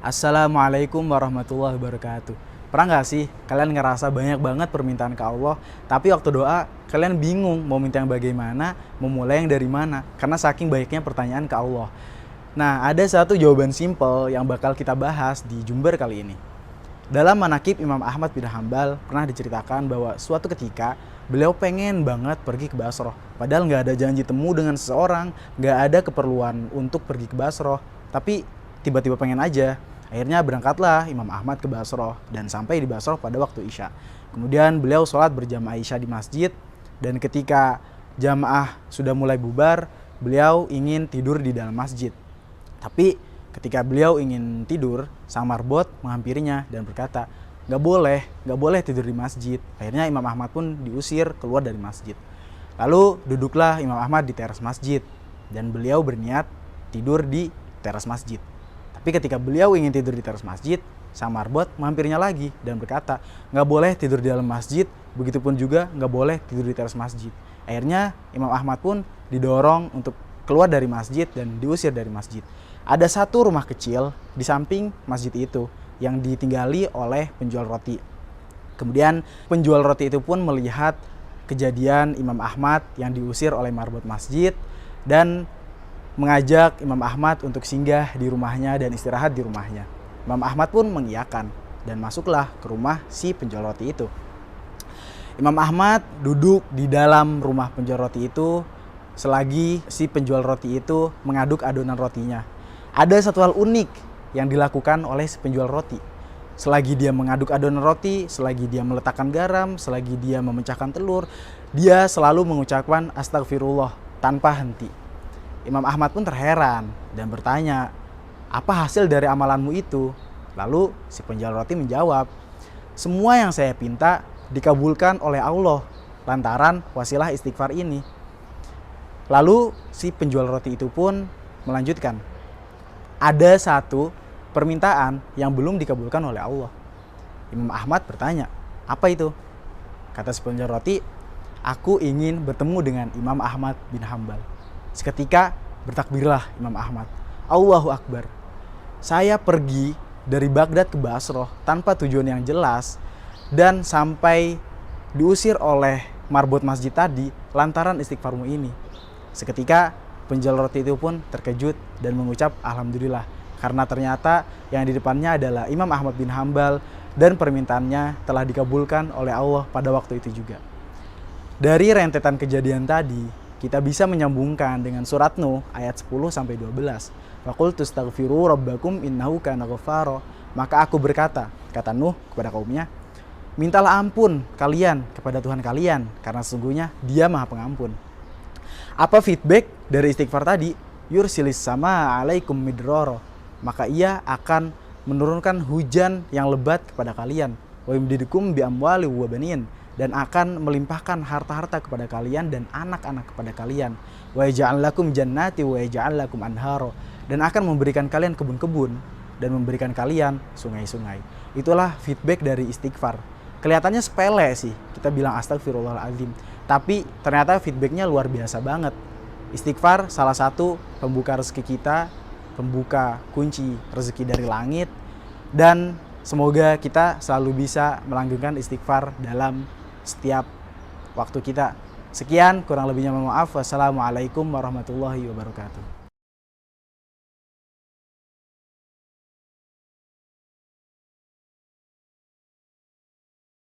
Assalamualaikum warahmatullahi wabarakatuh. Pernah nggak sih kalian ngerasa banyak banget permintaan ke Allah, tapi waktu doa kalian bingung mau minta yang bagaimana, mau mulai yang dari mana, karena saking banyaknya pertanyaan ke Allah. Nah, ada satu jawaban simpel yang bakal kita bahas di Jumber kali ini. Dalam manakib Imam Ahmad bin Hambal pernah diceritakan bahwa suatu ketika beliau pengen banget pergi ke Basroh. Padahal nggak ada janji temu dengan seseorang, nggak ada keperluan untuk pergi ke Basroh, tapi tiba-tiba pengen aja. Akhirnya berangkatlah Imam Ahmad ke Basroh dan sampai di Basroh pada waktu Isya. Kemudian beliau sholat berjamaah Isya di masjid, dan ketika jamaah sudah mulai bubar, beliau ingin tidur di dalam masjid. Tapi ketika beliau ingin tidur, sang marbot menghampirinya dan berkata, nggak boleh tidur di masjid. Akhirnya Imam Ahmad pun diusir keluar dari masjid. Lalu duduklah Imam Ahmad di teras masjid dan beliau berniat tidur di teras masjid. Tapi ketika beliau ingin tidur di teras masjid, sang marbot mampirnya lagi dan berkata, nggak boleh tidur di dalam masjid, begitupun juga nggak boleh tidur di teras masjid. Akhirnya Imam Ahmad pun didorong untuk keluar dari masjid dan diusir dari masjid. Ada satu rumah kecil di samping masjid itu yang ditinggali oleh penjual roti. Kemudian penjual roti itu pun melihat kejadian Imam Ahmad yang diusir oleh marbot masjid dan mengajak Imam Ahmad untuk singgah di rumahnya dan istirahat di rumahnya. Imam Ahmad pun mengiyakan dan masuklah ke rumah si penjual roti itu. Imam Ahmad duduk di dalam rumah penjual roti itu selagi si penjual roti itu mengaduk adonan rotinya. Ada satu hal unik yang dilakukan oleh si penjual roti. Selagi dia mengaduk adonan roti, selagi dia meletakkan garam, selagi dia memecahkan telur, dia selalu mengucapkan astagfirullah tanpa henti. Imam Ahmad pun terheran dan bertanya, apa hasil dari amalanmu itu? Lalu si penjual roti menjawab, semua yang saya pinta dikabulkan oleh Allah lantaran wasilah istighfar ini. Lalu si penjual roti itu pun melanjutkan, ada satu permintaan yang belum dikabulkan oleh Allah. Imam Ahmad bertanya, apa itu? Kata si penjual roti, aku ingin bertemu dengan Imam Ahmad bin Hambal. Seketika bertakbirlah Imam Ahmad, Allahu Akbar. Saya pergi dari Baghdad ke Basroh tanpa tujuan yang jelas dan sampai diusir oleh marbot masjid tadi lantaran istighfarmu ini. Seketika penjual roti itu pun terkejut dan mengucap Alhamdulillah, karena ternyata yang di depannya adalah Imam Ahmad bin Hambal dan permintaannya telah dikabulkan oleh Allah pada waktu itu juga. Dari rentetan kejadian tadi, kita bisa menyambungkan dengan surat Nuh ayat 10-12. Faqultu astaghfiru rabbakum innahu kana ghaffara. Maka aku berkata, kata Nuh kepada kaumnya, mintalah ampun kalian kepada Tuhan kalian, karena sesungguhnya Dia Maha Pengampun. Apa feedback dari istighfar tadi? Yursilis sama alaikum midrara. Maka Ia akan menurunkan hujan yang lebat kepada kalian. Wa yumdidukum bi amwali wa banin, dan akan melimpahkan harta-harta kepada kalian dan anak-anak kepada kalian. Wa yaj'al lakum jannati wa yaj'al lakum anhara, dan akan memberikan kalian kebun-kebun dan memberikan kalian sungai-sungai. Itulah feedback dari istighfar. Kelihatannya sepele sih, kita bilang astagfirullahaladzim, tapi ternyata feedbacknya luar biasa banget. Istighfar salah satu pembuka rezeki kita, pembuka kunci rezeki dari langit, dan semoga kita selalu bisa melanggengkan istighfar dalam setiap waktu kita. Sekian, kurang lebihnya mohon maaf. Wassalamualaikum warahmatullahi wabarakatuh.